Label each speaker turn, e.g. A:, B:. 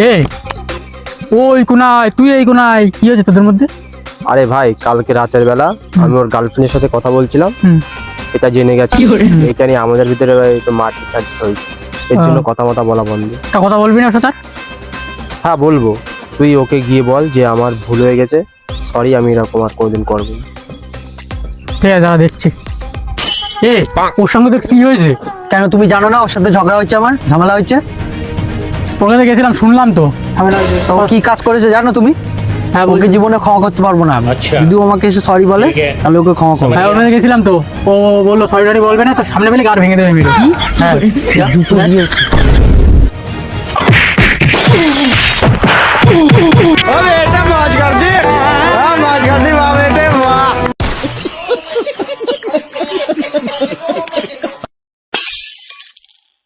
A: এই ওই কোনায়, তুই এই কোনায়, কি হয়েছে তোদের মধ্যে?
B: আরে ভাই, কালকে রাতের বেলা আমি ওর গার্লফ্রেন্ডের সাথে কথা বলছিলাম,
A: হুম।
B: এটা জেনে গেছি। এটা নিয়ে আমাদের ভিতরে একটু মারপিট হয়েছে, এর জন্য কথা বলা বন্ধ।
A: একটা কথা বলবি না ওর সাথে?
B: হ্যাঁ বলবো, তুই ওকে গিয়ে বল যে আমার ভুল হয়ে গেছে, সরি, আমি এরকম আর কোনোদিন করবো না।
A: ঠিক আছে, দাঁড়া দেখছি। ওর সঙ্গে তো কি হয়েছে?
C: কেন তুমি জানো না ওর সাথে ঝগড়া হয়েছে, আমার ঝামেলা হয়েছে?
A: ওর কাছে গেছিলাম, শুনলাম তো।
C: তো ও কি কাজ করেছে জানো তুমি?
A: হ্যাঁ,
C: ওকে জীবনে ক্ষমা করতে পারবো না আমি। যদি ও আমাকে এসে সরি বলে তাহলে ওকে ক্ষমা করবো।
A: হ্যাঁ, ওর কাছে গেছিলাম তো। ও বললো সরি টরি বলবে না, তো সামনে পেলে গার ভেঙে দেবে মেরে। হ্যাঁ,
C: জুতো দিয়ে
D: अबे बेटा मौज कर दी।